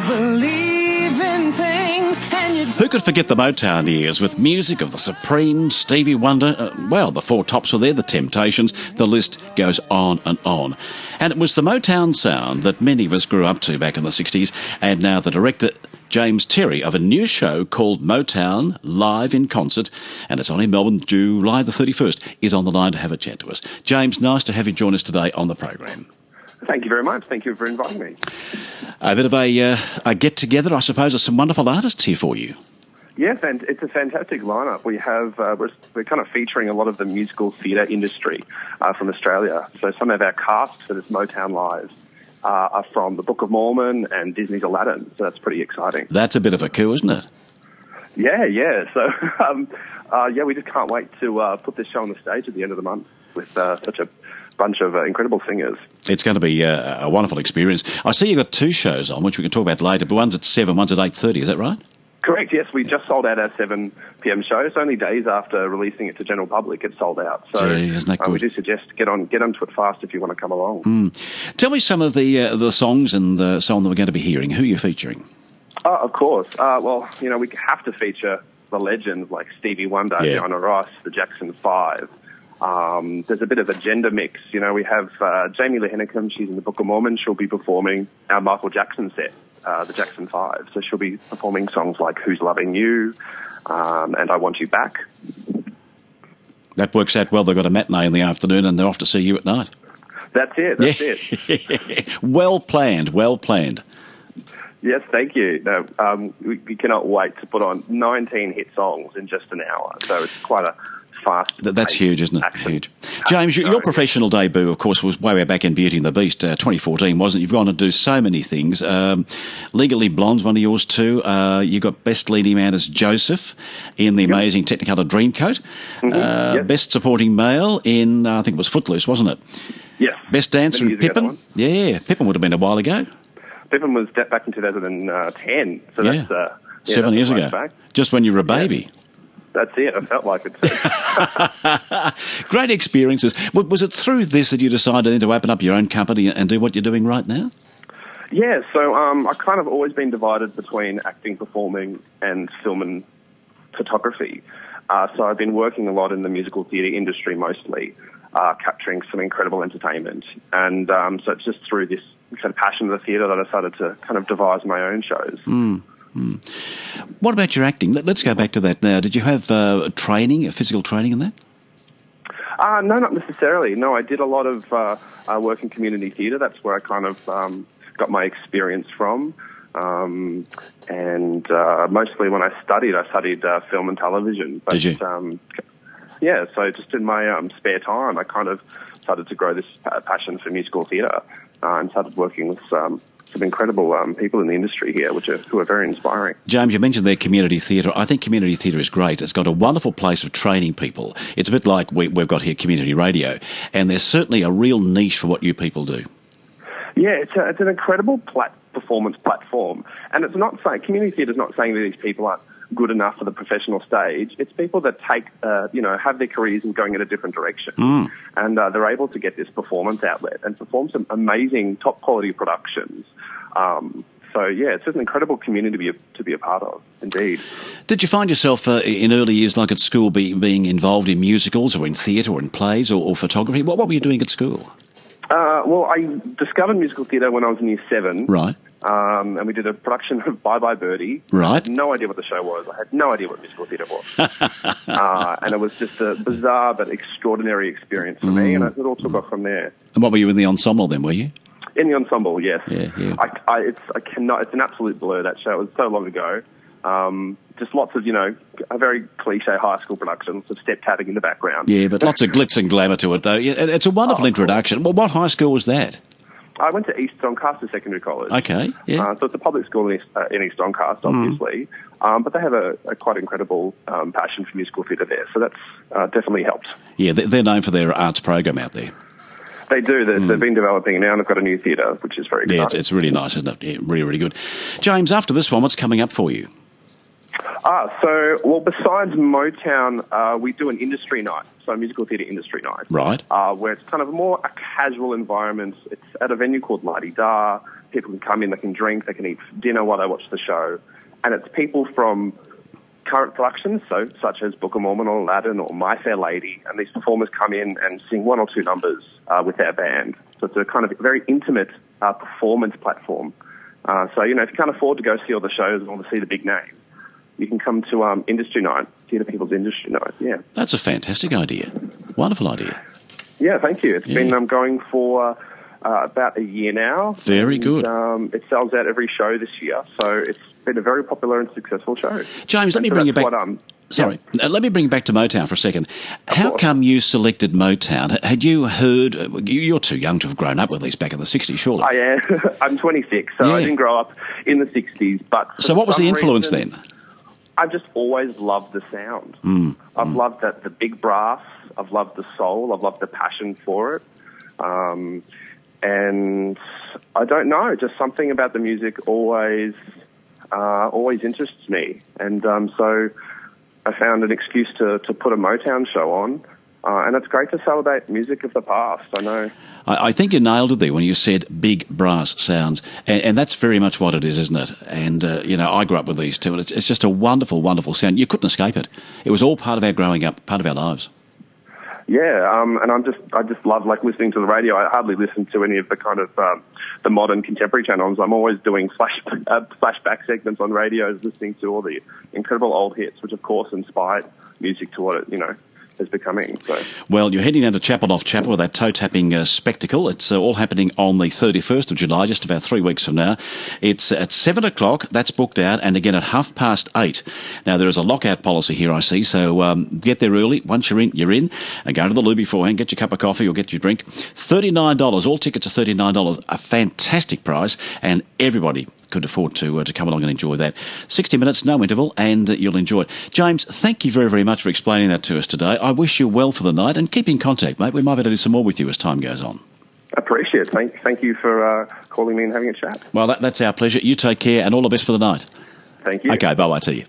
believe in things and you... Who could forget the Motown years with music of the Supremes, Stevie Wonder, the Four Tops were there, the Temptations, the list goes on and on. And it was the Motown sound that many of us grew up to back in the 60s, and now the director James Terry of a new show called Motown Live in Concert, and it's on in Melbourne, July the 31st, is on the line to have a chat to us. James, nice to have you join us today on the program. Thank you very much. Thank you for inviting me. A bit of a get-together, I suppose, of some wonderful artists here for you. Yes, and it's a fantastic lineup. We have we're kind of featuring a lot of the musical theatre industry from Australia. So some of our cast for this Motown Live are from the Book of Mormon and Disney's Aladdin. So that's pretty exciting. That's a bit of a coup, isn't it? Yeah. So we just can't wait to put this show on the stage at the end of the month with such a bunch of incredible singers. It's going to be a wonderful experience. I see you've got two shows on, which we can talk about later, but one's at 7, one's at 8:30, is that right? Correct, yes. We just sold out our 7 p.m. show. It's only days after releasing it to general public, it's sold out. So Gee, isn't that good? We do suggest get onto it fast if you want to come along. Tell me some of the songs and the song that we're going to be hearing. Who are you featuring? Oh, of course. We have to feature the legends like Stevie Wonder, Diana Ross, the Jackson 5. There's a bit of a gender mix. We have Jamie Lee Hennicum. She's in the Book of Mormon. She'll be performing our Michael Jackson set, the Jackson 5. So she'll be performing songs like Who's Loving You and I Want You Back. That works out well. They've got a matinee in the afternoon and they're off to see you at night. That's it. Well planned. Yes, thank you. No, we cannot wait to put on 19 hit songs in just an hour. So it's quite a fast. That's huge, isn't it? Huge. James, your professional debut, of course, was way back in Beauty and the Beast, 2014, wasn't it? You've gone to do so many things. Legally Blonde's one of yours too. You got Best Leading Man as Joseph in the amazing Technicolor Dreamcoat. Best Supporting Male in, I think it was Footloose, wasn't it? Yes. Best Dancer in Pippin. Yeah, Pippin would have been a while ago. Pippin was back in 2010. So that's 7 years ago. Back. Just when you were a baby. That's it. I felt like it. Great experiences. Was it through this that you decided then to open up your own company and do what you're doing right now? Yeah, so I kind of always been divided between acting, performing, and film and photography. So I've been working a lot in the musical theatre industry mostly, capturing some incredible entertainment. And so it's just through this kind of passion of the theatre that I decided to kind of devise my own shows. What about your acting? Let's go back to that now. Did you have physical training in that? No, not necessarily. No, I did a lot of work in community theatre. That's where I kind of got my experience from. And mostly when I studied film and television. But, did you? So just in my spare time, I kind of started to grow this passion for musical theatre and started working with some incredible people in the industry here, who are very inspiring. James, you mentioned their community theatre. I think community theatre is great. It's got a wonderful place of training people. It's a bit like we've got here community radio, and there's certainly a real niche for what you people do. Yeah, it's an incredible performance platform, and it's not saying community theatre is not saying that these people aren't good enough for the professional stage. It's people that take, have their careers and going in a different direction. And they're able to get this performance outlet and perform some amazing top quality productions. It's just an incredible community to be a part of, indeed. Did you find yourself in early years, like at school, being involved in musicals or in theatre or in plays or photography? What were you doing at school? I discovered musical theatre when I was in Year 7. Right. And we did a production of Bye Bye Birdie. Right. I had no idea what the show was. I had no idea what musical theatre was. And it was just a bizarre but extraordinary experience for me, and it all took off from there. And what were you in the ensemble then, were you? In the ensemble, yes. Yeah. It's an absolute blur, that show. It was so long ago. Just lots of, a very cliche high school production, of step tapping in the background. Yeah, but lots of glitz and glamour to it, though. It's a wonderful introduction. Well, what high school was that? I went to East Doncaster Secondary College. Okay, yeah. So it's a public school in East Doncaster, obviously. But they have a quite incredible passion for musical theatre there, so that's definitely helped. Yeah, they're known for their arts program out there. They do. They've been developing it now, and they've got a new theatre, which is very exciting. Yeah, it's really nice, isn't it? Yeah, really, really good. James, after this one, what's coming up for you? Besides Motown, we do an industry night, so a musical theatre industry night. Right. Where it's kind of more a casual environment. It's at a venue called Leigh. People can come in, they can drink, they can eat dinner while they watch the show. And it's people from current productions, such as Book of Mormon or Aladdin or My Fair Lady, and these performers come in and sing one or two numbers with their band. So it's a kind of very intimate performance platform. So, if you can't afford to go see all the shows or to see the big names, you can come to Industry Night, Theatre People's Industry Night, yeah. That's a fantastic idea. Wonderful idea. Yeah, thank you. It's been going for about a year now. Very good. It sells out every show this year, so it's been a very popular and successful show. James, let me bring you back. Let me bring you back to Motown for a second. How come you selected Motown? Had you heard? You're too young to have grown up with these back in the 60s, surely. I am. I'm 26, so I didn't grow up in the 60s. But so what was the influence then? I've just always loved the sound. I've loved the big brass. I've loved the soul. I've loved the passion for it. And I don't know, just something about the music always interests me. And so I found an excuse to put a Motown show on. And it's great to celebrate music of the past, I know. I think you nailed it there when you said big brass sounds. And that's very much what it is, isn't it? And, I grew up with these too, and it's just a wonderful, wonderful sound. You couldn't escape it. It was all part of our growing up, part of our lives. Yeah, and I just love listening to the radio. I hardly listen to any of the kind of the modern contemporary channels. I'm always doing flashback segments on radios, listening to all the incredible old hits, which of course inspired music to what it is becoming. So. Well, you're heading down to Chapel Off Chapel with that toe-tapping spectacle. It's all happening on the 31st of July, just about 3 weeks from now. It's at 7 o'clock, that's booked out, and again at 8:30. Now, there is a lockout policy here, I see, so get there early. Once you're in, you're in. And go to the loo beforehand, get your cup of coffee or get your drink. $39, all tickets are $39, a fantastic price, and everybody could afford to come along and enjoy that. 60 minutes, no interval, and you'll enjoy it. James, thank you very, very much for explaining that to us today. I wish you well for the night, and keep in contact, mate. We might be able to do some more with you as time goes on. Appreciate it. Thank you for calling me and having a chat. Well, that's our pleasure. You take care, and all the best for the night. Thank you. Okay, bye-bye to you.